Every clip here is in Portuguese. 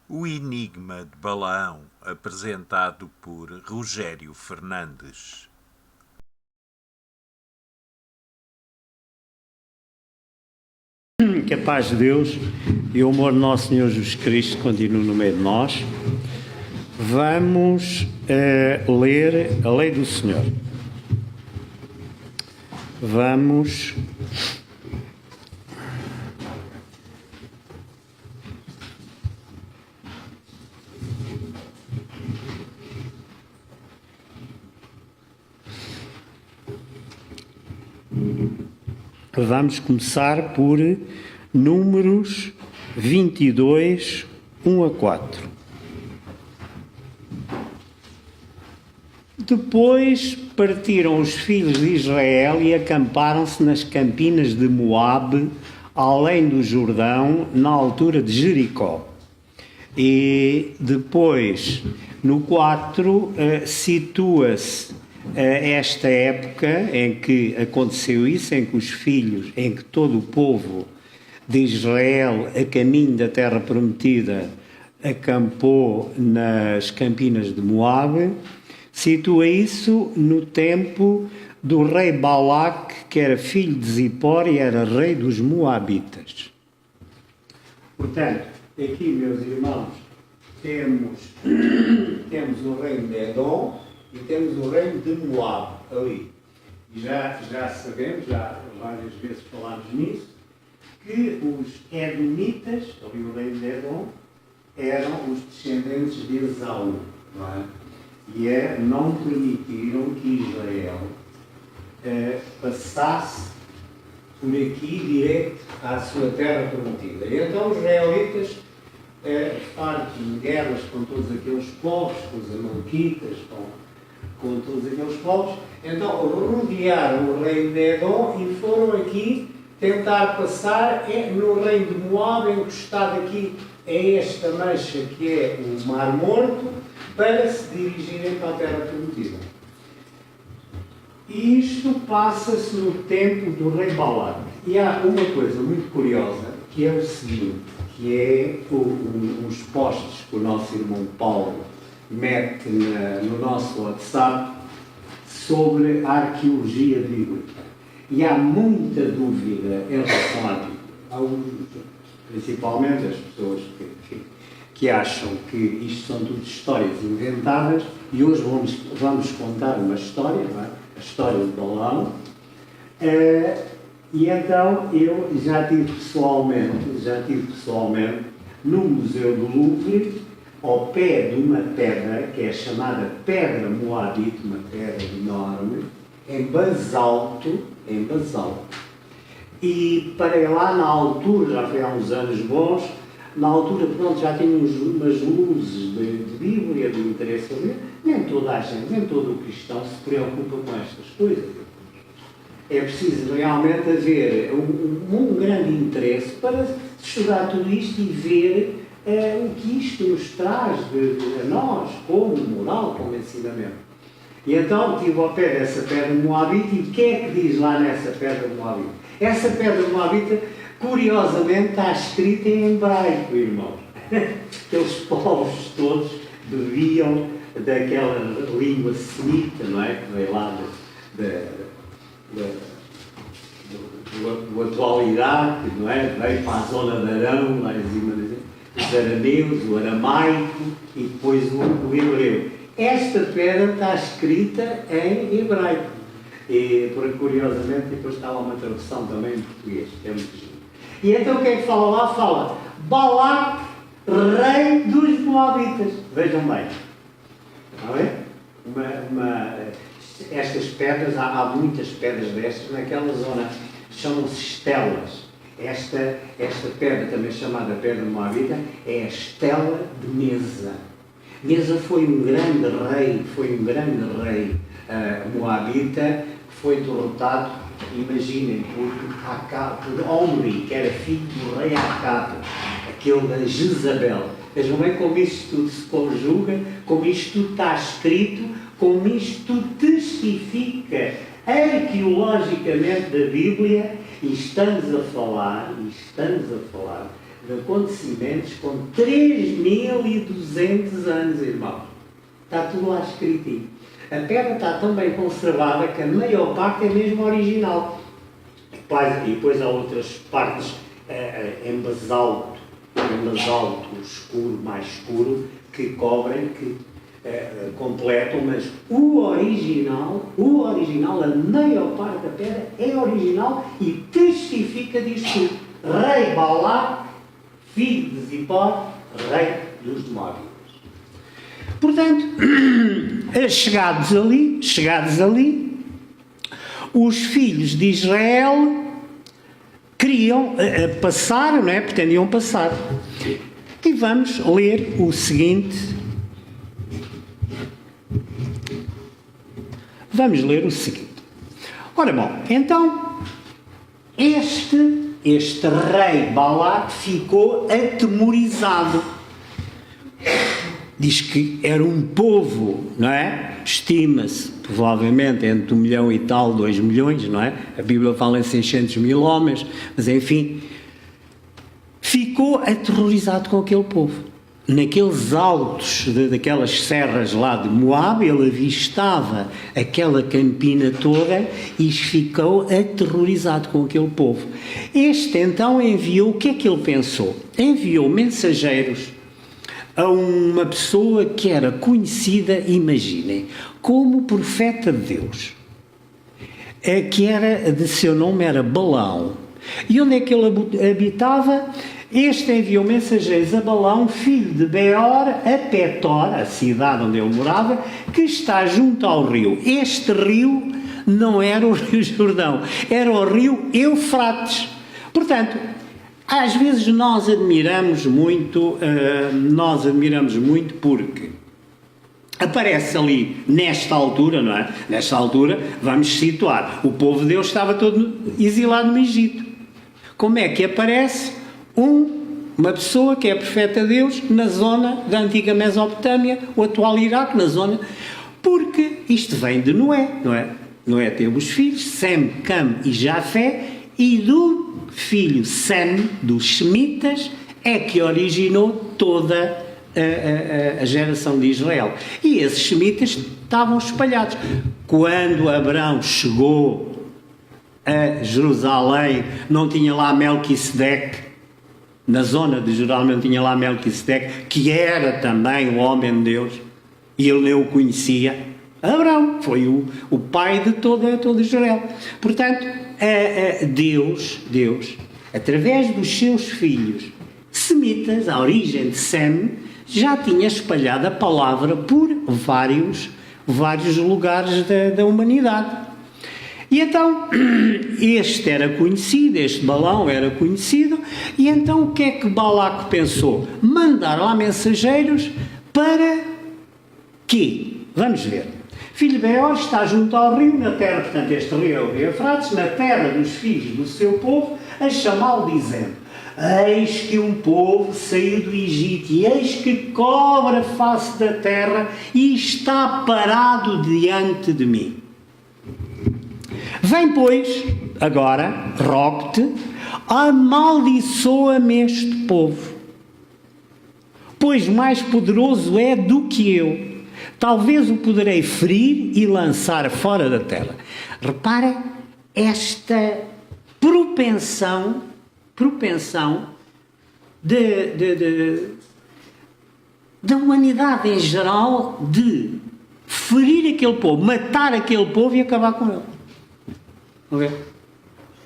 O Enigma de Balaão, apresentado por Rogério Fernandes. Que a paz de Deus e o amor do nosso Senhor Jesus Cristo continue no meio de nós. Vamos ler a lei do Senhor. Vamos começar por Números 22, 1 a 4. Depois partiram os filhos de Israel e acamparam-se nas campinas de Moabe, além do Jordão, na altura de Jericó. E depois, no 4, situa-se esta época em que aconteceu isso, em que todo o povo de Israel, a caminho da terra prometida, acampou nas campinas de Moabe. Situa isso no tempo do rei Balac, que era filho de Zippor e era rei dos Moabitas. Portanto, aqui, meus irmãos, temos o reino de Edom e temos o reino de Moab ali. E já sabemos, já várias vezes falámos nisso, que os Edomitas, ali o reino de Edom, eram os descendentes de Esaú, não é? E não permitiram que Israel passasse por aqui direto à sua terra prometida. E então os israelitas, fartos de guerras com todos aqueles povos, com os amalequitas, com todos aqueles povos, então rodearam o reino de Edom e foram aqui tentar passar no reino de Moab, encostado aqui a esta mancha que é o Mar Morto, para se dirigirem para a terra prometida. E isto passa-se no tempo do rei Balac. E há uma coisa muito curiosa, que é o seguinte, que é os posts que o nosso irmão Paulo mete no nosso WhatsApp sobre a arqueologia bíblica. E há muita dúvida em relação à Bíblia. Principalmente as pessoas que acham que isto são tudo histórias inventadas, e hoje vamos contar uma história, não é? A história de Balaão. E então eu já tive pessoalmente no Museu do Louvre, ao pé de uma pedra que é chamada Pedra Moabite, uma pedra enorme, em basalto. E parei lá na altura, já foi há uns anos bons, na altura, pronto, já tínhamos umas luzes de Bíblia, de interesse a ver. Nem toda a gente, nem todo o cristão se preocupa com estas coisas. É preciso realmente haver um grande interesse para estudar tudo isto e ver o que isto nos traz a nós, como moral, como ensinamento. E então estive ao pé dessa pedra moabita, e o que é que diz lá nessa pedra moabita? Essa pedra moabita, curiosamente, está escrita em hebraico, irmãos. Aqueles povos todos bebiam daquela língua semita, não é? Que veio lá do atual Iraque, não é? Veio para a zona de Arão, lá em cima os arameus, o aramaico e depois o hebreu. Esta pedra está escrita em hebraico. E, curiosamente, depois está lá uma tradução também em português, que é muito giro. E então o que é que fala lá? Fala Balac, rei dos Moabitas. Vejam bem. Não é? Estas pedras, há muitas pedras destas naquela zona, chamam-se estelas. Esta pedra, também chamada pedra moabita, é a estela de Mesa. Mesa foi um grande rei moabita, que foi derrotado, imaginem, por Omri, que era filho do rei Acabe, aquele da Jezabel. Vejam bem como isto tudo se conjuga, como isto tudo está escrito, como isto tudo testifica arqueologicamente da Bíblia, e estamos a falar de acontecimentos com 3.200 anos, irmãos. Está tudo lá escritinho. A pedra está tão bem conservada que a maior parte é mesmo original. E depois há outras partes em basalto escuro, mais escuro, que cobrem, que completam, mas o original, a maior parte da pedra é original e testifica disto tudo. Rei Balac, filho de Zippor, rei dos Moabitas. Portanto, chegados ali, os filhos de Israel queriam passar, não é? Pretendiam passar. E vamos ler o seguinte. Ora bom, então, este rei Balac ficou atemorizado. Diz que era um povo, não é? Estima-se, provavelmente, entre 1 milhão e tal, 2 milhões, não é? A Bíblia fala em 600 mil homens, mas enfim, ficou aterrorizado com aquele povo. Naqueles altos, daquelas serras lá de Moabe, ele avistava aquela campina toda e ficou aterrorizado com aquele povo. Este então enviou, o que é que ele pensou? Enviou mensageiros a uma pessoa que era conhecida, imaginem, como profeta de Deus, que era, de seu nome era Balaão. E onde é que ele habitava? Este enviou mensageiros a Balaão, filho de Beor, a Petor, a cidade onde ele morava, que está junto ao rio. Este rio não era o Rio Jordão, era o rio Eufrates. Portanto, às vezes nós admiramos muito porque aparece ali, nesta altura, não é? Nesta altura, vamos situar, o povo de Deus estava todo exilado no Egito. Como é que aparece uma pessoa que é profeta de Deus na zona da antiga Mesopotâmia, o atual Iraque, na zona... Porque isto vem de Noé, não é? Noé teve os filhos, Sem, Cam e Jafé, e do filho Sem, dos Semitas, é que originou toda a geração de Israel. E esses Semitas estavam espalhados. Quando Abraão chegou a Jerusalém, não tinha lá Melquisedeque, na zona de Jerusalém não tinha lá Melquisedeque, que era também um homem de Deus, e ele nem o conhecia. Abraão foi o pai de toda Israel. Portanto, Deus, através dos seus filhos semitas, a origem de Sem, já tinha espalhado a palavra por vários lugares da humanidade. E então, este era conhecido, este Balaão era conhecido, e então o que é que Balac pensou? Mandar lá mensageiros para quê? Vamos ver. Filho de Beor está junto ao rio, na terra, portanto este rio é o rio Eufrates, na terra dos filhos do seu povo, a chamá-lo dizendo: eis que um povo saiu do Egito, e eis que cobre a face da terra e está parado diante de mim. Vem, pois, agora, rogo-te, amaldiçoa-me este povo, pois mais poderoso é do que eu. Talvez o poderei ferir e lançar fora da terra. Reparem esta propensão da humanidade em geral de ferir aquele povo, matar aquele povo e acabar com ele. Okay?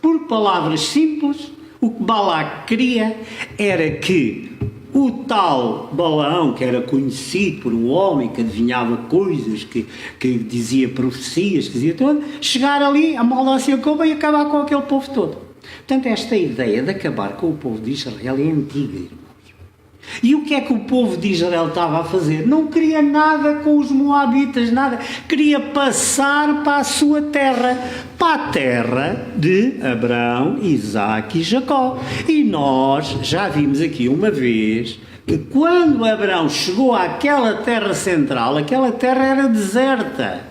Por palavras simples, o que Balac queria era que o tal Balaão, que era conhecido por um homem que adivinhava coisas, que dizia profecias, que dizia tudo, chegar ali, amaldiçoar o povo e acabar com aquele povo todo. Portanto, esta ideia de acabar com o povo de Israel é antiga, irmãos. E o que é que o povo de Israel estava a fazer? Não queria nada com os moabitas, nada. Queria passar para a sua terra, para a terra de Abraão, Isaque e Jacó. E nós já vimos aqui uma vez que quando Abraão chegou àquela terra central, aquela terra era deserta.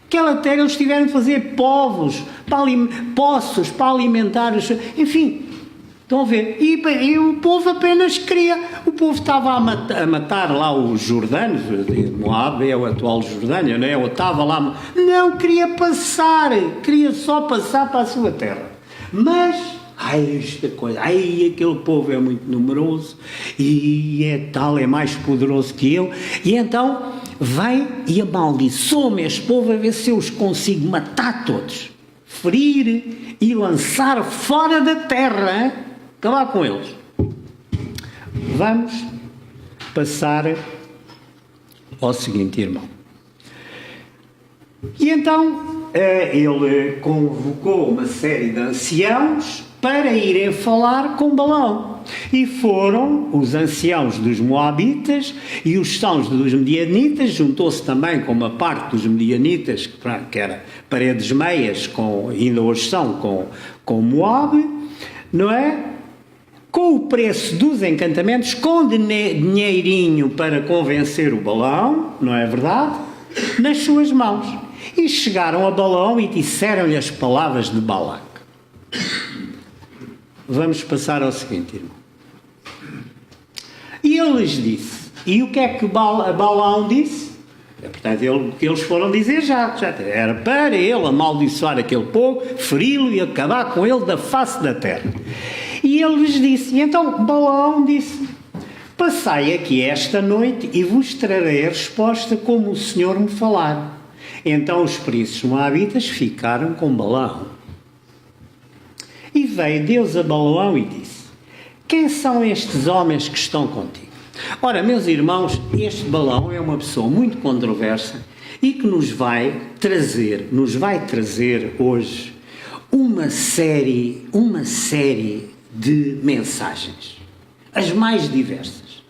Aquela terra eles tiveram de fazer poços para alimentar os... Enfim, Estão a ver? E o povo apenas queria. O povo estava a matar lá os jordanos, Moab é o atual Jordânia, não é? Eu estava lá. Não queria passar, queria só passar para a sua terra. Mas, esta coisa, aquele povo é muito numeroso e é tal, é mais poderoso que eu. E então vem e amaldiçoa-me este povo a ver se eu os consigo matar todos, ferir e lançar fora da terra, hein? Acabar com eles. Vamos passar ao seguinte, irmão. E então ele convocou uma série de anciãos para irem falar com Balaão. E foram os anciãos dos Moabitas e os sãos dos Medianitas, juntou-se também com uma parte dos Medianitas, que era paredes meias, ainda hoje são, com Moab, não é? Com o preço dos encantamentos, com dinheirinho para convencer o Balaão, não é verdade? Nas suas mãos. E chegaram a Balaão e disseram-lhe as palavras de Balac. Vamos passar ao seguinte, irmão. E ele lhes disse, e o que é que Balaão disse? Portanto, o que eles foram dizer já era para ele amaldiçoar aquele povo, feri-lo e acabar com ele da face da terra. E ele lhes disse, e então Balaão disse, passai aqui esta noite e vos trarei a resposta como o Senhor me falar. Então os príncipes moabitas ficaram com Balaão. E veio Deus a Balaão e disse, quem são estes homens que estão contigo? Ora, meus irmãos, este Balaão é uma pessoa muito controversa e que nos vai trazer hoje uma série de mensagens, as mais diversas.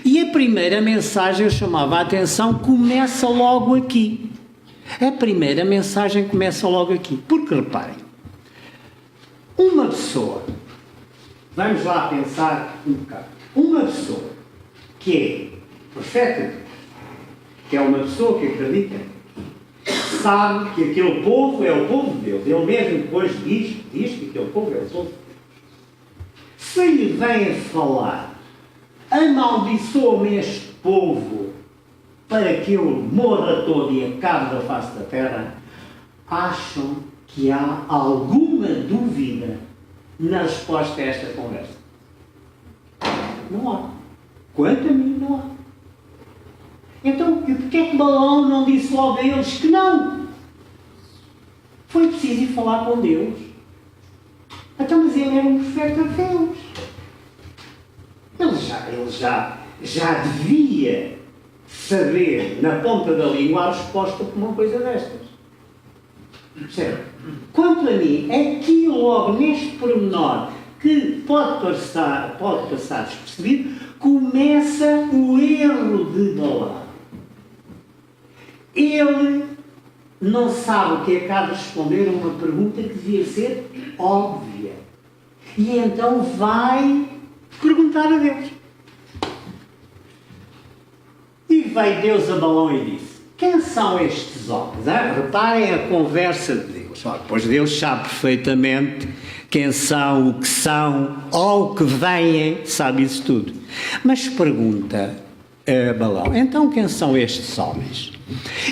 E a primeira mensagem, eu chamava a atenção, começa logo aqui. A primeira mensagem começa logo aqui, porque reparem, uma pessoa, vamos lá pensar um bocado, uma pessoa que é profeta de Deus, que é uma pessoa que acredita, sabe que aquele povo é o povo de Deus, ele mesmo depois diz que aquele povo é o povo de Deus. Se lhe vem a falar, amaldiçoa-me este povo para que eu morra todo e acabe da face da terra, acham que há alguma dúvida na resposta a esta conversa? Não há. Quanto a mim, não há. Então, porquê é que Balaão não disse logo a eles que não? Foi preciso ir falar com Deus. Então, mas ele era um profeta de Deus. Ele já devia saber, na ponta da língua, a resposta para uma coisa destas. Percebe? Quanto a mim, aqui logo neste pormenor, que pode passar despercebido, começa o erro de Balaão. Ele não sabe o que acaba de responder a uma pergunta que devia ser óbvia. E então vai perguntar a Deus. E veio Deus a Balaão e disse, quem são estes homens? Reparem a conversa de Deus. Pois Deus sabe perfeitamente quem são, o que são, ou o que vêm, sabe isso tudo. Mas pergunta a Balaão, então quem são estes homens?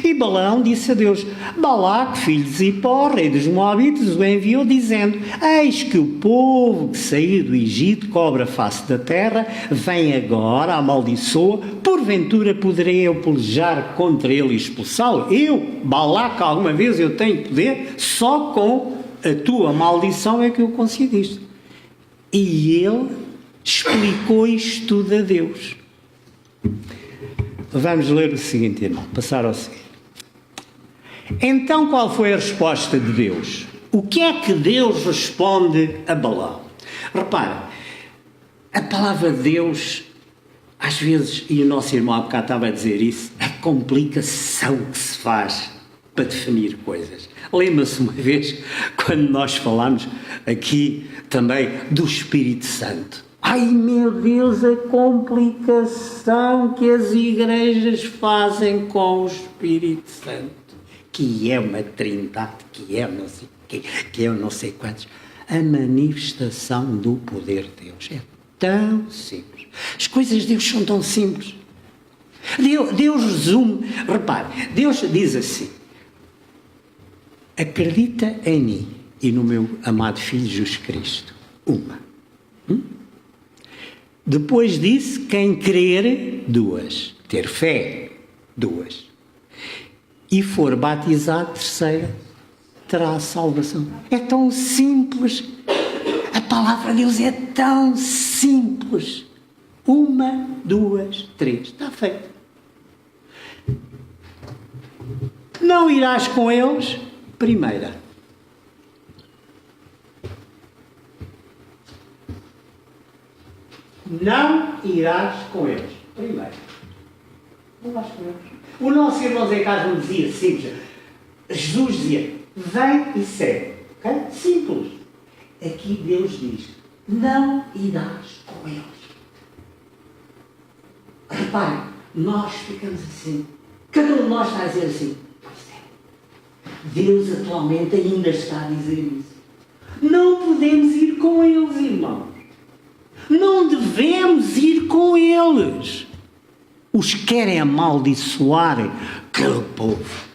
E Balaão disse a Deus, Balac, filho de Zippor, rei dos Moabitas, o enviou dizendo, eis que o povo que saiu do Egito cobre a face da terra, vem agora, amaldiçoa, porventura poderei eu pelejar contra ele e expulsá-lo? Eu, Balac, alguma vez eu tenho poder, só com a tua maldição é que eu consigo isto. E ele explicou isto tudo a Deus. Vamos ler o seguinte, irmão, passar ao seguinte. Então, qual foi a resposta de Deus? O que é que Deus responde a Balaão? Repara, a palavra de Deus, às vezes, e o nosso irmão há bocado estava a dizer isso, a complicação que se faz para definir coisas. Lembra-se uma vez, quando nós falámos aqui também do Espírito Santo. Ai meu Deus, a complicação que as igrejas fazem com o Espírito Santo, que é uma trindade, que é não sei quê, que é não sei quantos. a manifestação do poder de Deus. É tão simples. As coisas de Deus são tão simples. Deus resume, repare, Deus diz assim: acredita em mim e no meu amado Filho Jesus Cristo. Uma. Depois disse, quem crer, duas. Ter fé, duas. E for batizado, terceira, terá a salvação. É tão simples. A palavra de Deus é tão simples. Uma, duas, três. Está feito. Não irás com eles, primeira. Não irás com eles, primeira. Não vais com eles. O nosso irmão Zé Carlos dizia simples. Jesus dizia, vem e segue. Okay? Simples. Aqui Deus diz, não irás com eles. Reparem, nós ficamos assim. Cada um de nós está a dizer assim. Pois é. Deus atualmente ainda está a dizer isso. Não podemos ir com eles, irmãos. Não devemos ir com eles. Os querem amaldiçoar aquele povo.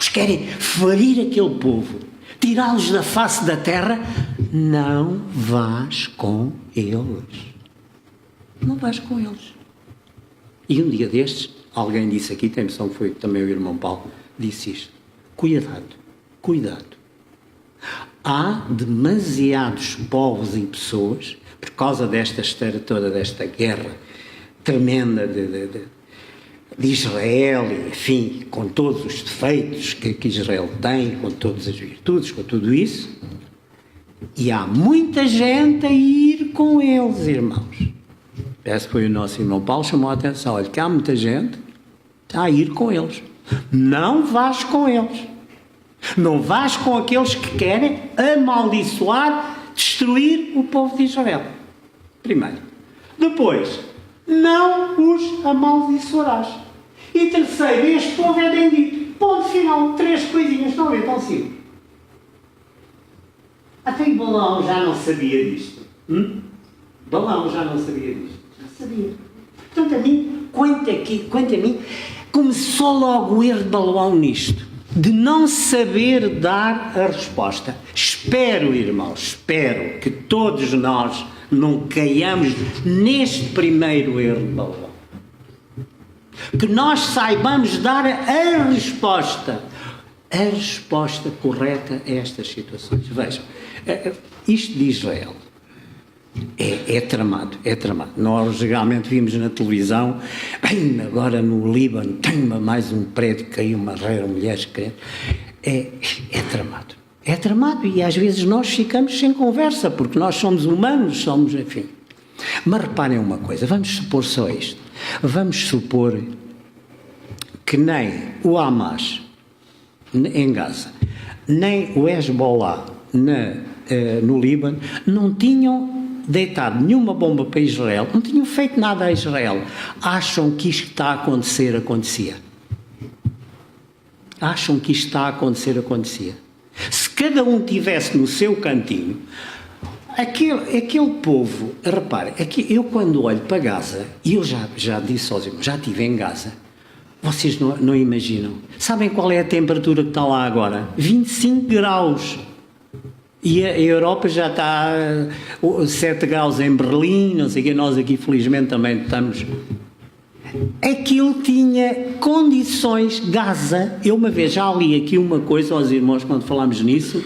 Os querem ferir aquele povo. Tirá-los da face da terra. Não vás com eles. Não vais com eles. E um dia destes, alguém disse aqui, tem noção que foi também o irmão Paulo, disse isto. Cuidado, cuidado. Há demasiados povos e pessoas, por causa desta história toda, desta guerra tremenda de Israel, e, enfim, com todos os defeitos que Israel tem, com todas as virtudes, com tudo isso, e há muita gente a ir com eles, irmãos. Esse foi o nosso irmão Paulo, chamou a atenção, olha, que há muita gente a ir com eles. Não vás com eles. Não vás com aqueles que querem amaldiçoar, destruir o povo de Israel. Primeiro. Depois, não os amaldiçoarás. E terceiro, este povo é bendito. Ponto final. 3 coisinhas. Não é tão simples. Até que Balaão já não sabia disto. Balaão já não sabia disto. Já sabia. Portanto, a mim, quanto a mim, começou logo o erro de Balaão nisto. De não saber dar a resposta. Espero, irmãos, espero que todos nós não caiamos neste primeiro erro de Balaão. Que nós saibamos dar a resposta correta a estas situações. Vejam, isto de Israel é tramado, é tramado. Nós geralmente vimos na televisão, bem, agora no Líbano, tem mais um prédio que caiu, uma rara mulheres crentes. É tramado. É tramado e às vezes nós ficamos sem conversa, porque nós somos humanos, somos, enfim. Mas reparem uma coisa, vamos supor só isto. Vamos supor que nem o Hamas em Gaza, nem o Hezbollah no Líbano, não tinham deitado nenhuma bomba para Israel, não tinham feito nada a Israel. Acham que isto que está a acontecer, acontecia. Acham que isto está a acontecer, acontecia. Se cada um tivesse no seu cantinho, aquele povo, repare, eu quando olho para Gaza, e eu já disse aos irmãos, já estive em Gaza, vocês não imaginam. Sabem qual é a temperatura que está lá agora? 25 graus. E a Europa já está 7 graus em Berlim, não sei o quê, nós aqui felizmente também estamos. Aquilo tinha condições, Gaza, eu uma vez já li aqui uma coisa aos irmãos quando falámos nisso,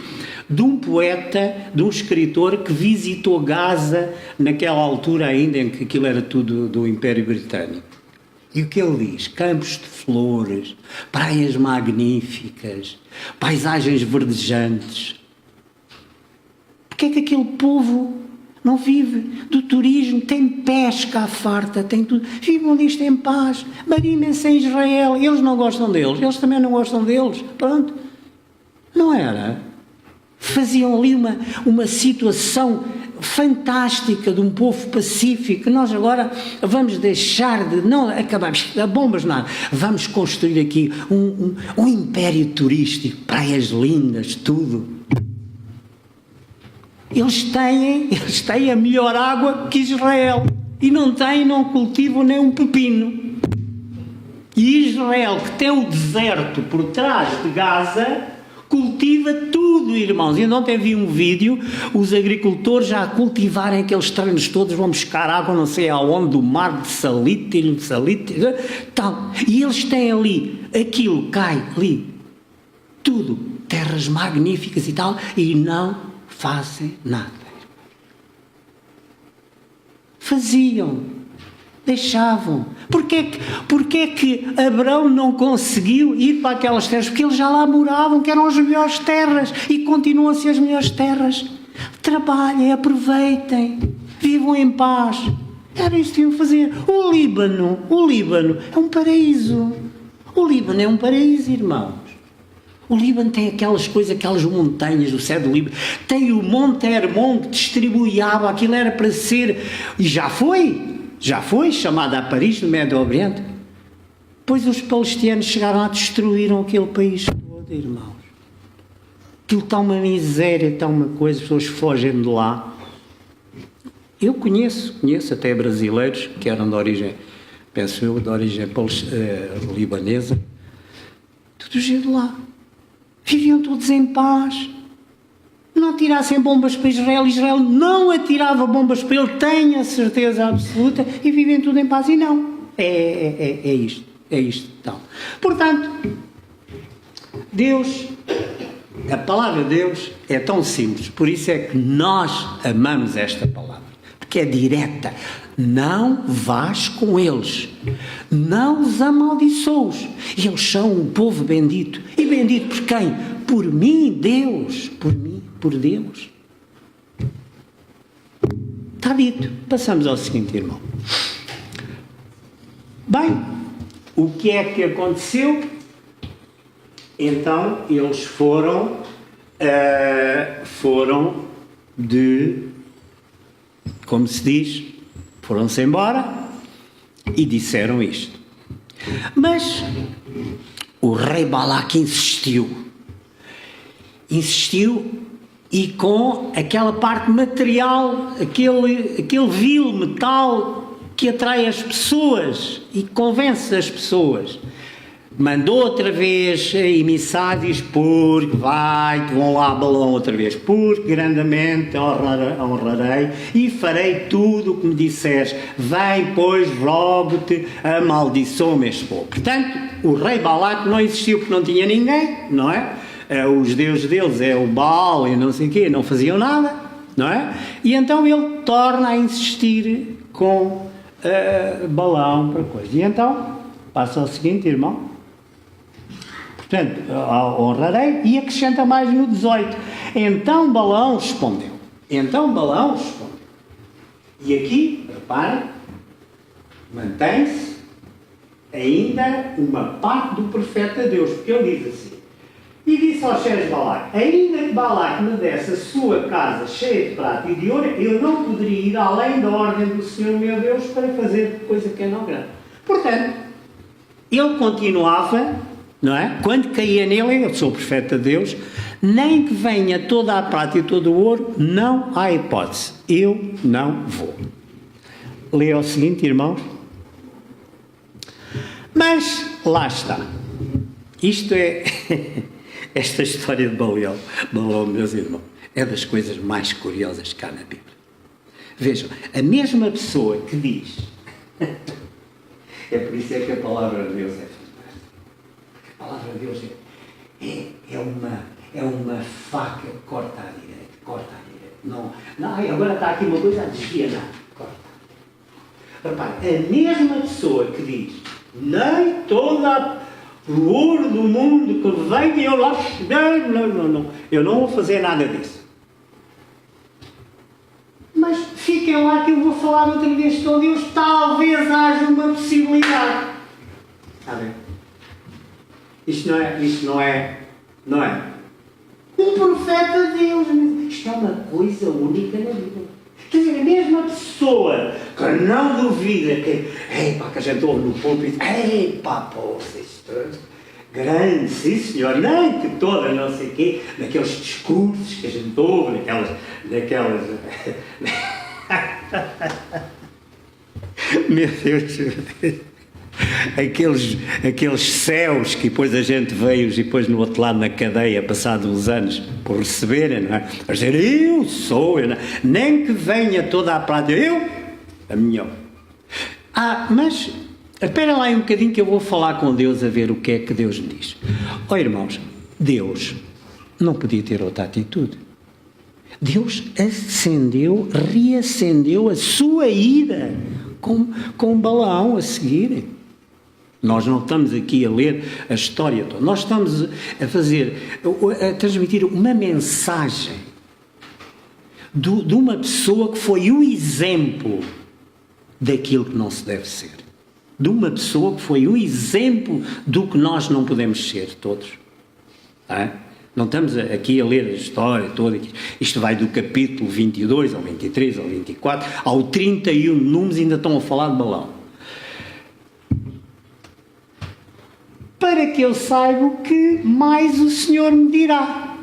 de um poeta, de um escritor que visitou Gaza naquela altura ainda em que aquilo era tudo do Império Britânico. E o que ele diz? Campos de flores, praias magníficas, paisagens verdejantes. Porque é que aquele povo não vive do turismo, tem pesca à farta, tem tudo, vivam disto em paz, marinem-se em Israel, eles não gostam deles, eles também não gostam deles, pronto. Não era? Faziam ali uma situação fantástica de um povo pacífico. Nós agora vamos deixar de, não acabamos, a bombas nada, vamos construir aqui um império turístico, praias lindas, tudo. eles têm a melhor água que Israel. E não cultivam nem um pepino. E Israel, que tem o deserto por trás de Gaza, cultiva tudo, irmãos. E ontem vi um vídeo, os agricultores já a cultivarem aqueles terrenos todos, vão buscar água não sei aonde, do mar de Salite, tal. E eles têm ali, aquilo cai ali, tudo, terras magníficas e tal, e não fazem nada. Faziam, deixavam. Porquê que Abraão não conseguiu ir para aquelas terras? Porque eles já lá moravam, que eram as melhores terras, e continuam a ser as melhores terras. Trabalhem, aproveitem, vivam em paz. Era isso que iam fazer. O Líbano é um paraíso. O Líbano é um paraíso, irmãos. O Líbano tem aquelas coisas, aquelas montanhas do céu do Líbano. Tem o Monte Hermon que distribui água. Aquilo era para ser... E já foi chamada a Paris do Médio Oriente. Pois os palestinos chegaram a destruíram aquele país todo, irmãos. Aquilo está uma miséria, está uma coisa, as pessoas fogem de lá. Eu conheço até brasileiros que eram de origem, penso eu, de origem libanesa, todos de lá. Viviam todos em paz. Não atirassem bombas para Israel, Israel não atirava bombas para ele, tenho a certeza absoluta, e vivem tudo em paz. E não. É isto. Então. Portanto, Deus, a palavra de Deus é tão simples, por isso é que nós amamos esta palavra, porque é direta. Não vás com eles, não os amaldiçoes, eles são um povo bendito. E bendito por quem? Por mim, Deus, por Deus. Está dito. Passamos ao seguinte, irmão. Bem, o que é que aconteceu? Então, eles foram como se diz, foram-se embora e disseram isto. Mas o rei Balaque insistiu e com aquela parte material, aquele vil metal que atrai as pessoas e convence as pessoas, mandou outra vez emissários, porque vão lá a Balão outra vez, porque grandemente honrarei e farei tudo o que me disseres, vem pois, rogo-te, amaldiçoa-me este povo. Portanto, o rei Balaque não existiu porque não tinha ninguém, não é? Os deuses deles é o Baal e não sei o quê, não faziam nada, não é? E então ele torna a insistir com Balaão para coisa. E então, passa ao seguinte, irmão. Portanto, honrarei, e acrescenta mais no 18. Então Balaão respondeu. E aqui, reparem, mantém-se ainda uma parte do profeta Deus, porque ele diz assim: e disse aos servos de Balaque, ainda que Balaque me desse a sua casa cheia de prata e de ouro, eu não poderia ir além da ordem do Senhor meu Deus para fazer coisa que é não grande. Portanto, ele continuava, não é? Quando caía nele, eu sou profeta de Deus, nem que venha toda a prata e todo o ouro, não há hipótese, eu não vou. Leia o seguinte, irmãos. Mas lá está. Isto é... Esta história de Balaão, meus irmãos, é das coisas mais curiosas que há na Bíblia. Vejam, a mesma pessoa que diz... É por isso que a palavra de Deus é fantástica. A palavra de Deus é uma faca que corta à direita, Não, agora está aqui uma coisa a desviar, corta. Repare, a mesma pessoa que diz, nem toda o ouro do mundo que vem eu lá, não, eu não vou fazer nada disso. Mas fiquem lá que eu vou falar outra vez com Deus, talvez haja uma possibilidade. Está bem? Isto não é um profeta de Deus. Isto é uma coisa única na vida. Quer dizer, a mesma pessoa que não duvida que a gente ouve no púlpito, poça, isto, grande, sim senhor, nem que toda, não sei o quê, daqueles discursos que a gente ouve, daquelas... Meu Deus, aqueles céus que depois a gente veio e depois no outro lado na cadeia, passados uns anos, por receberem, não é? A dizer, eu sou, nem que venha toda a prata, a minha. Mas, espera lá um bocadinho que eu vou falar com Deus a ver o que é que Deus me diz. Irmãos, Deus não podia ter outra atitude. Deus reacendeu a sua ira com Balaão a seguir. Nós não estamos aqui a ler a história toda. Nós estamos a transmitir uma mensagem de uma pessoa que foi o exemplo daquilo que não se deve ser. De uma pessoa que foi o exemplo do que nós não podemos ser, todos. Não estamos aqui a ler a história toda. Isto vai do capítulo 22 ao 23, ao 24, ao 31 números, ainda estão a falar de Balaão. Para que eu saiba o que mais o Senhor me dirá.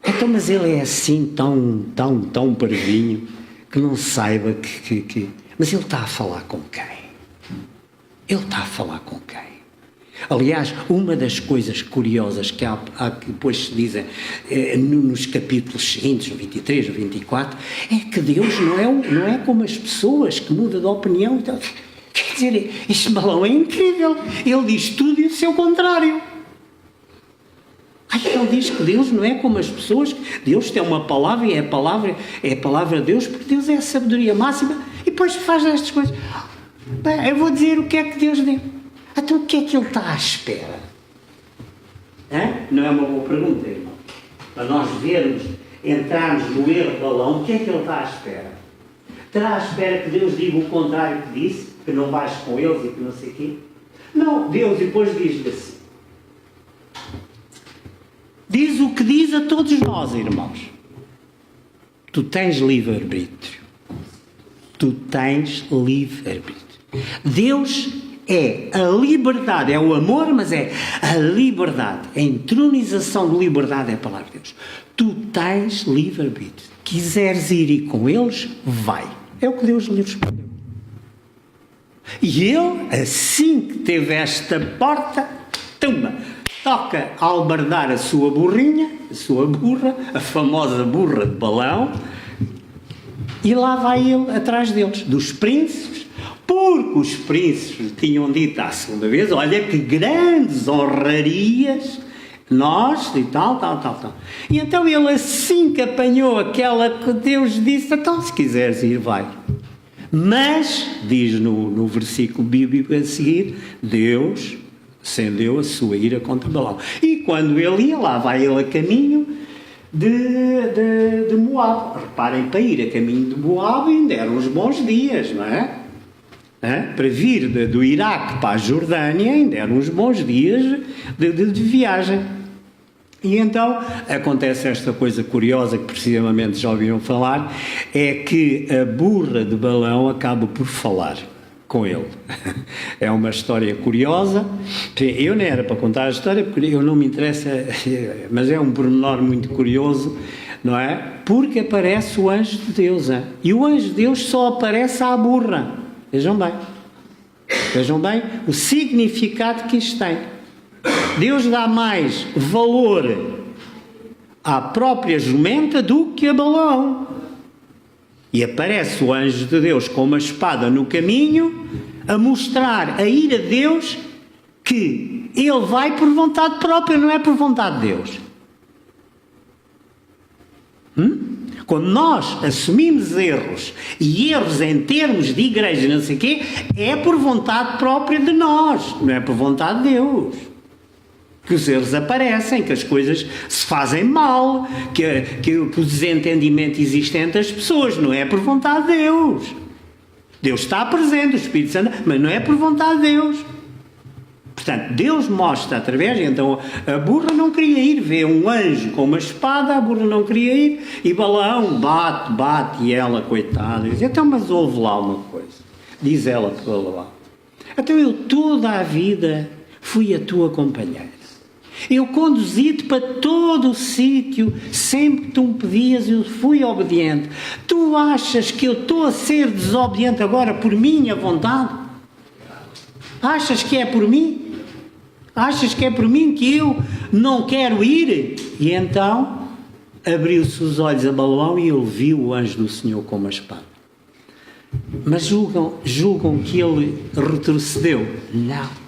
Então, mas ele é assim tão parvinho que não saiba que... Mas ele está a falar com quem? Ele está a falar com quem? Aliás, uma das coisas curiosas que depois se dizem nos capítulos seguintes, o 23, o 24, é que Deus não é como as pessoas que mudam de opinião. Então, quer dizer, este Balaão é incrível. Ele diz tudo e o seu contrário. Então diz que Deus não é como as pessoas. Deus tem uma palavra e é a palavra de Deus, porque Deus é a sabedoria máxima e depois faz estas coisas. Bem, eu vou dizer o que é que Deus deu. Então o que é que ele está à espera? Não é uma boa pergunta, irmão? Para nós vermos, entrarmos no erro de Balaão, o que é que ele está à espera? Estará à espera que Deus diga o contrário que disse, que não vais com eles e que não sei o quê? Não, Deus depois diz-lhe assim. Diz o que diz a todos nós, irmãos. Tu tens livre-arbítrio. Tu tens livre-arbítrio. Deus é a liberdade, é o amor, mas é a liberdade. A entronização de liberdade é a palavra de Deus. Tu tens livre-arbítrio. Quiseres ir com eles, vai. É o que Deus lhe respondeu. E ele, assim que teve esta porta, toca a albardar a sua burrinha, a sua burra, a famosa burra de Balaão, e lá vai ele atrás deles, dos príncipes, porque os príncipes tinham dito à segunda vez, olha que grandes honrarias, nós, e tal. E então ele assim que apanhou aquela que Deus disse, então se quiseres ir, vai. Mas, diz no versículo bíblico a seguir, Deus acendeu a sua ira contra Balaão. E quando ele ia, lá vai ele a caminho de Moab. Reparem, para ir a caminho de Moab ainda eram uns bons dias, não é? Para vir do Iraque para a Jordânia ainda eram uns bons dias de viagem. E então acontece esta coisa curiosa que precisamente já ouviram falar, é que a burra de Balaão acaba por falar com ele. É uma história curiosa. Eu nem era para contar a história, porque eu não me interessa, mas é um pormenor muito curioso, não é? Porque aparece o anjo de Deus. E o anjo de Deus só aparece à burra. Vejam bem o significado que isto tem. Deus dá mais valor à própria jumenta do que a Balaão. E aparece o anjo de Deus com uma espada no caminho a mostrar a ira de Deus, que ele vai por vontade própria, não é por vontade de Deus. Quando nós assumimos erros, e erros em termos de igreja, não sei o quê, é por vontade própria de nós, não é por vontade de Deus. Que os erros aparecem, que as coisas se fazem mal, que o desentendimento existe entre as pessoas, não é por vontade de Deus. Deus está presente, o Espírito Santo, mas não é por vontade de Deus. Portanto, Deus mostra através, então a burra não queria ir, vê um anjo com uma espada, a burra não queria ir, e Balaão bate, e ela, coitada, diz, então, mas houve lá uma coisa, diz ela para Balaão, então eu toda a vida fui a tua companheira. Eu conduzi-te para todo o sítio, sempre que tu me pedias, eu fui obediente. Tu achas que eu estou a ser desobediente agora por minha vontade? Achas que é por mim? Achas que é por mim que eu não quero ir? E então abriu-se os olhos a Balaão e ele viu o anjo do Senhor com uma espada. Mas julgam que ele retrocedeu? Não.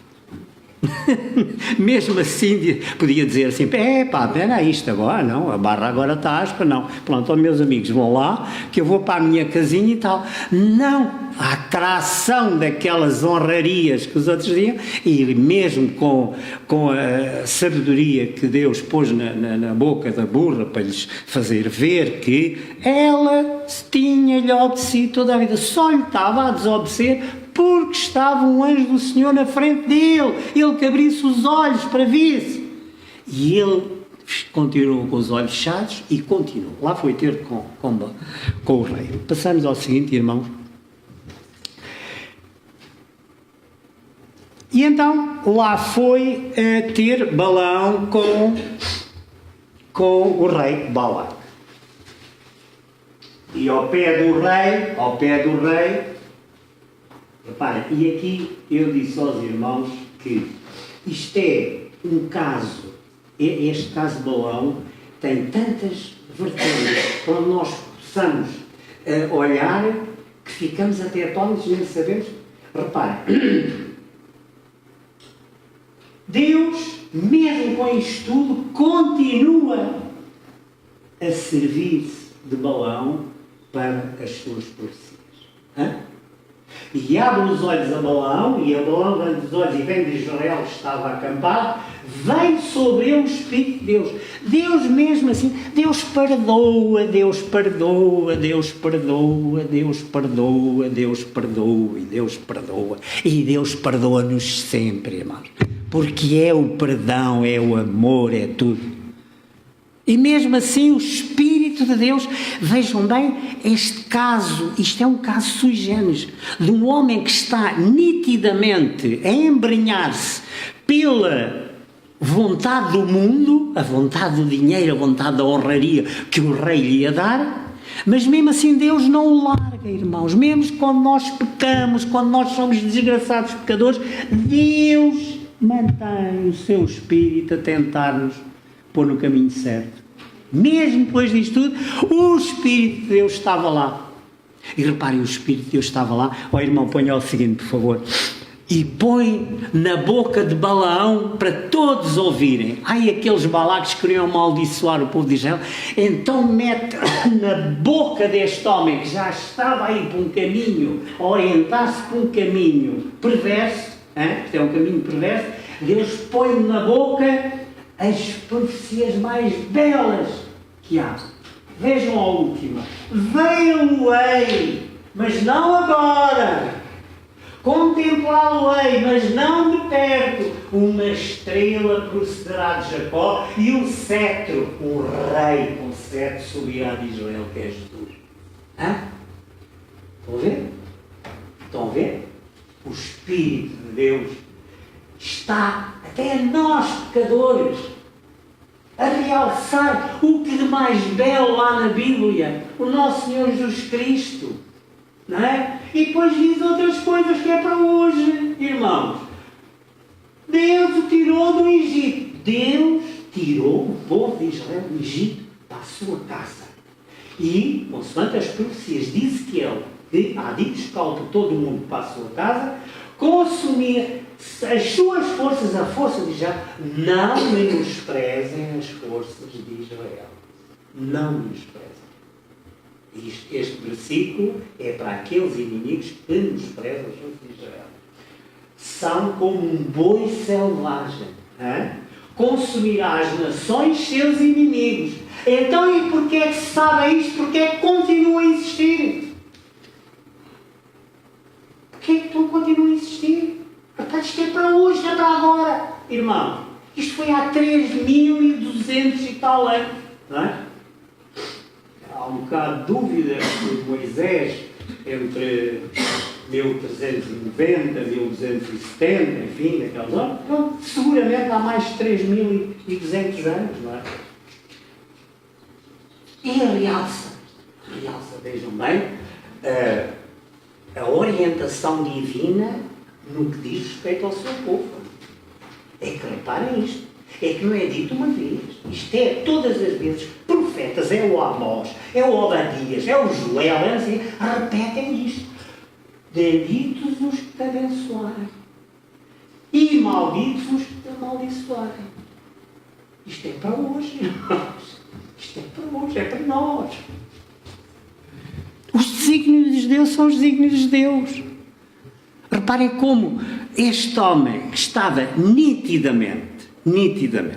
Mesmo assim podia dizer assim, espera isto agora, não, a barra agora está aspa, não, pronto, ó, meus amigos, vão lá que eu vou para a minha casinha e tal. Não, a atração daquelas honrarias que os outros diziam, e mesmo com a sabedoria que Deus pôs na boca da burra para lhes fazer ver que ela tinha-lhe obedecido toda a vida, só lhe estava a desobedecer porque estava um anjo do Senhor na frente dele, ele que abrisse os olhos para ver-se. E ele continuou com os olhos fechados e continuou. Lá foi ter com o rei. Passamos ao seguinte, irmãos. E então, lá foi ter Balaão com o rei Balac. E ao pé do rei, reparem, e aqui eu disse aos irmãos que isto é um caso, este caso de Balaão tem tantas vertentes, quando nós possamos olhar, que ficamos até atónitos e nem sabemos. Reparem, Deus, mesmo com isto tudo, continua a servir-se de Balaão para as suas profecias. E abre os olhos a Balaão, e a Balaão abre os olhos e vem de Israel que estava acampado, vem sobre ele o Espírito de Deus. Deus mesmo assim, Deus perdoa, Deus perdoa, Deus perdoa, Deus perdoa, Deus perdoa, e Deus perdoa. E Deus perdoa-nos sempre, irmãos. Porque é o perdão, é o amor, é tudo. E mesmo assim o Espírito de Deus, vejam bem, este caso, isto é um caso sui generis, de um homem que está nitidamente a embrenhar-se pela vontade do mundo, a vontade do dinheiro, a vontade da honraria que o rei lhe ia dar, mas mesmo assim Deus não o larga, irmãos. Mesmo quando nós pecamos, quando nós somos desgraçados pecadores, Deus mantém o seu Espírito a tentar-nos pôr no caminho certo. Mesmo depois disto tudo, o Espírito de Deus estava lá. E reparem, o Espírito de Deus estava lá. Ó irmão, ponha o seguinte, por favor. E põe na boca de Balaão para todos ouvirem. Ai, aqueles balaques que queriam amaldiçoar o povo de Israel. Então mete na boca deste homem que já estava aí por um caminho, a orientar-se por um caminho perverso, que é um caminho perverso, Deus põe na boca as profecias mais belas que há. Vejam a última. Veio-o-ei, mas não agora. Contemplá-lo-ei, mas não de perto. Uma estrela procederá de Jacó e um cetro, um rei com cetro subirá de Israel, que és tu. Estão a ver? Estão a ver? O Espírito de Deus está até nós, pecadores, a realçar o que de mais belo há na Bíblia, o nosso Senhor Jesus Cristo, não é? E depois diz outras coisas que é para hoje, irmãos. Deus o tirou do Egito. Deus tirou o povo de Israel do Egito para a sua casa. E, consoante as profecias de Ezequiel, que há de buscar todo o mundo para a sua casa, consumir as suas forças, a força de Israel. Não menosprezem as forças de Israel. Não menosprezem. Este versículo é para aqueles inimigos que menosprezam as forças de Israel. São como um boi selvagem. Consumirá as nações seus inimigos. Então, e porquê é que se sabe isto? Porquê é que continua a existir? Porquê é que não continua a existir? Isto é para hoje, não é para agora. Irmão, isto foi há 3.200 e tal anos. Não é? Há um bocado de dúvida de Moisés entre 1390, 1270, enfim, naquelas horas. Então, seguramente há mais de 3.200 anos, não é? E realça, vejam bem, a orientação divina no que diz respeito ao seu povo. É que reparem isto, é que não é dito uma vez, isto é todas as vezes, profetas, é o Amós, é o Obadias, é o Joel, é assim, repetem isto. Benditos os que te abençoarem e malditos os que te amaldiçoarem. Isto é para hoje, irmãos. Isto é para hoje, é para nós. Os desígnios de Deus são os desígnios de Deus. Reparem como este homem que estava nitidamente,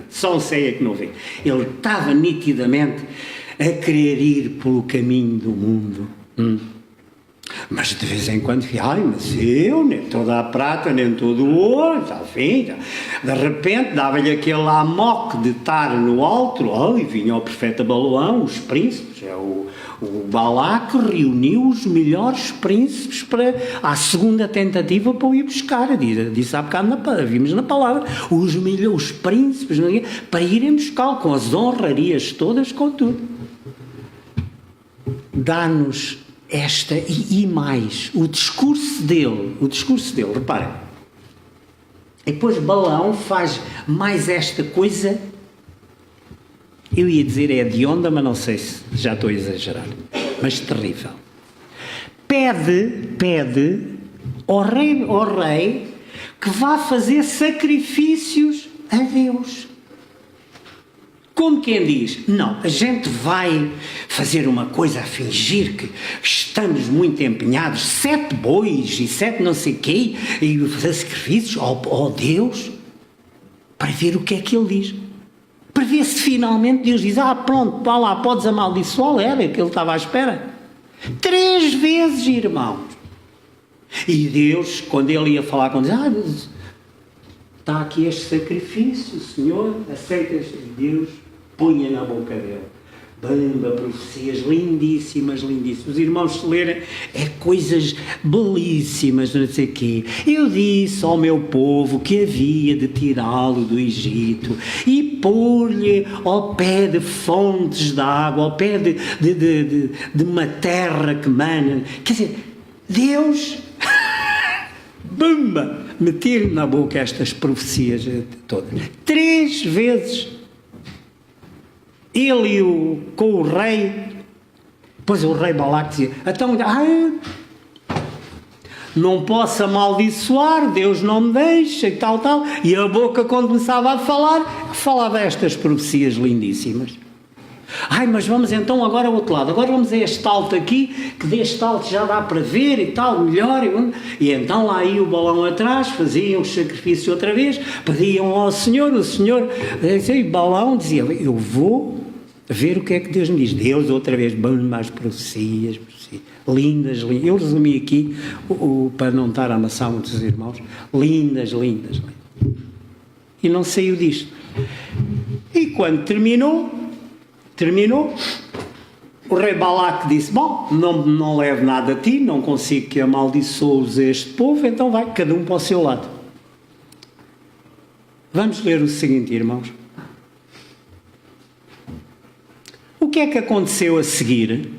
só um ceia que não vê, ele estava nitidamente a querer ir pelo caminho do mundo. Mas de vez em quando, mas eu, nem toda a prata, nem todo o ouro, enfim, de repente dava-lhe aquele amoque de estar no alto, e vinha o profeta Balaão, os príncipes, o Balaque reuniu os melhores príncipes para a segunda tentativa para o ir buscar, disse há bocado, vimos na palavra, os príncipes para irem buscá-lo, com as honrarias todas, com tudo. Dá-nos esta e mais, o discurso dele, reparem. E depois Balaão faz mais esta coisa, eu ia dizer é de onda, mas não sei se já estou a exagerar, mas terrível. Pede ao rei que vá fazer sacrifícios a Deus. Como quem diz, não, a gente vai fazer uma coisa a fingir que estamos muito empenhados, 7 bois e 7 não sei quê, e fazer sacrifícios ao Deus, para ver o que é que ele diz. Para ver se finalmente Deus diz, pronto, vá lá, podes amaldiçoá-lo, era que ele estava à espera. 3 vezes, irmãos. E Deus, quando ele ia falar com Deus, está aqui este sacrifício, Senhor, aceita este Deus, punha na boca dele. Bamba, profecias lindíssimas. Os irmãos se lerem, é coisas belíssimas, não sei o quê. Eu disse ao meu povo que havia de tirá-lo do Egito e pôr-lhe ao pé de fontes de água, ao pé de uma terra que mana. Quer dizer, Deus, bamba, meter na boca estas profecias todas. 3 vezes. Ele com o rei, depois o rei Balaque dizia, então, não posso amaldiçoar, Deus não me deixa, e tal, e a boca quando começava a falar, falava estas profecias lindíssimas. Mas vamos então agora ao outro lado, agora vamos a este alto aqui, que deste alto já dá para ver e tal, melhor, e então lá ia o Balaão atrás, faziam os sacrifícios outra vez, pediam ao Senhor, o Senhor, e Balaão dizia, eu vou ver o que é que Deus me diz. Deus outra vez, mais profecias, lindas, eu resumi aqui, para não estar a amassar muitos irmãos, lindas, e não saiu disto. E quando terminou, o rei Balaque disse, não levo nada a ti, não consigo que amaldiçoes este povo, então vai, cada um para o seu lado. Vamos ler o seguinte, irmãos. O que é que aconteceu a seguir?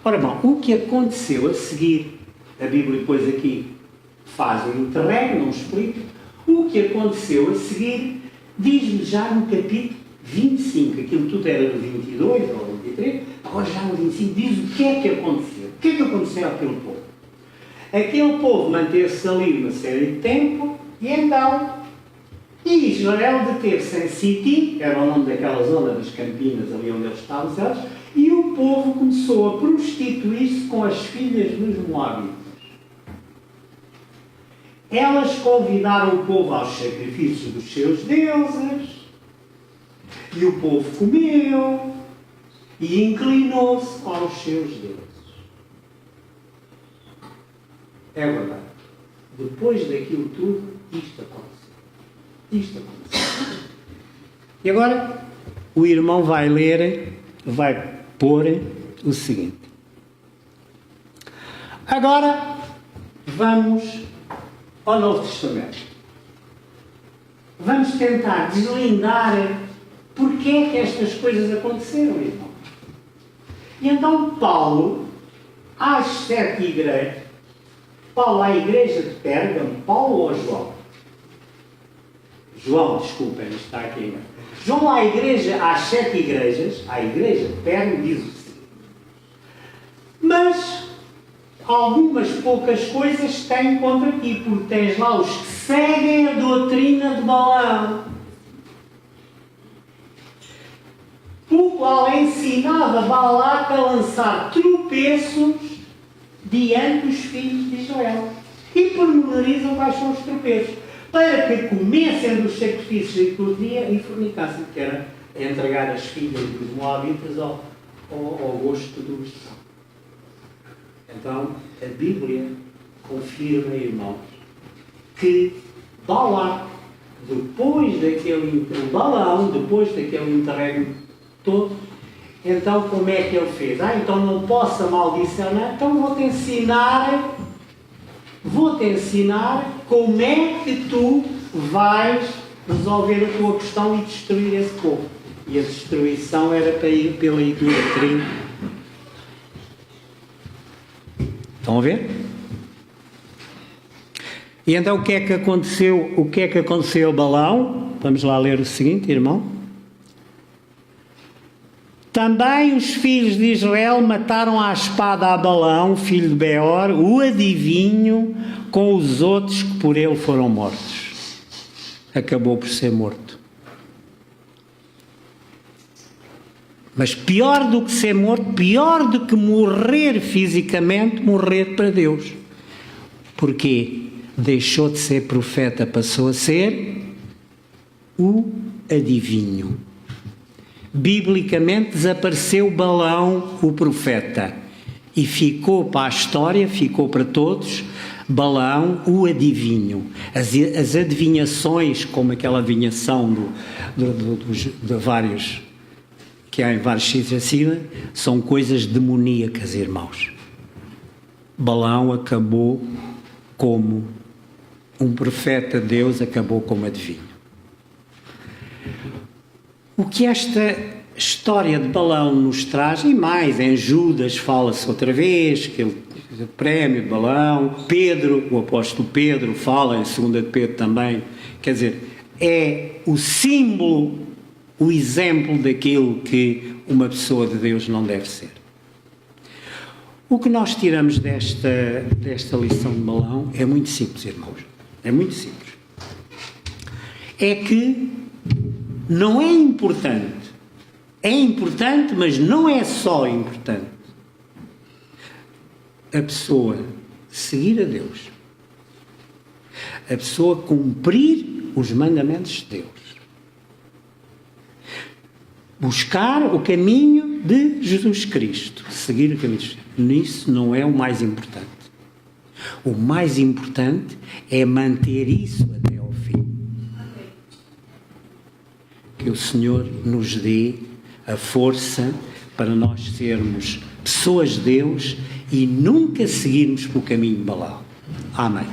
Ora bom, o que aconteceu a seguir, a Bíblia depois aqui faz um interregno, não explica, o que aconteceu a seguir diz-me já no capítulo 25, aquilo tudo era no 22 ou 23, agora já no 25 diz o que é que aconteceu. O que é que aconteceu àquele povo? Aquele povo manteve-se ali uma série de tempo e então Israel deteve-se em Siti, era o nome daquela zona das Campinas, ali onde eles estavam sentados, e o povo começou a prostituir-se com as filhas dos Moabitas. Elas convidaram o povo aos sacrifícios dos seus deuses, e o povo comeu e inclinou-se aos seus deuses. É verdade. Depois daquilo tudo, isto aconteceu. E agora, o irmão vai pôr o seguinte. Agora, vamos ao Novo Testamento. Vamos tentar deslindar porque é que estas coisas aconteceram, irmão. E então Paulo, às 7 igrejas, Paulo à igreja de Pérgamo, Paulo ou João? João, desculpem, está aqui. João à igreja, às 7 igrejas, à igreja de Pérgamo, diz o seguinte: mas algumas poucas coisas têm contra ti, porque tens lá os que seguem a doutrina de Balaão, o qual ensinava Balaque a lançar tropeços diante dos filhos de Israel. E pormenorizam quais são os tropeços, para que comessem dos sacrifícios de todo dia e fornicassem, que era entregar as filhas dos moabitas ao gosto do Estado. Então, a Bíblia confirma, irmãos, que Balaque, depois daquele interregno todo, então como é que ele fez? Então não posso amaldiçoar, então vou-te ensinar como é que tu vais resolver a tua questão e destruir esse povo. E a destruição era para ir pela idolatria. Estão a ver? E então o que é que aconteceu? O que é que aconteceu a Balaão? Vamos lá ler o seguinte, irmão. Também os filhos de Israel mataram à espada a Balaão, filho de Beor, o adivinho, com os outros que por ele foram mortos. Acabou por ser morto. Mas pior do que ser morto, pior do que morrer fisicamente, morrer para Deus. Porquê? Deixou de ser profeta, passou a ser o adivinho. Biblicamente desapareceu Balaão, o profeta, e ficou para a história, ficou para todos, Balaão, o adivinho. As adivinhações, como aquela adivinhação de vários, que há em vários sítios acima, são coisas demoníacas, irmãos. Balaão acabou como um profeta de Deus, acabou como adivinho. O que esta história de Balaão nos traz, e mais, em Judas fala-se outra vez, que o prémio de Balaão, Pedro, o apóstolo Pedro fala em 2 de Pedro também, quer dizer, é o símbolo, o exemplo daquilo que uma pessoa de Deus não deve ser. O que nós tiramos desta lição de Balaão é muito simples, irmãos, é muito simples. É que não é importante, mas não é só importante a pessoa seguir a Deus, a pessoa cumprir os mandamentos de Deus, buscar o caminho de Jesus Cristo, seguir o caminho de Jesus. Nisso não é o mais importante. O mais importante é manter isso até ao fim. Que o Senhor nos dê a força para nós sermos pessoas de Deus e nunca seguirmos pelo caminho de Balaão. Amém.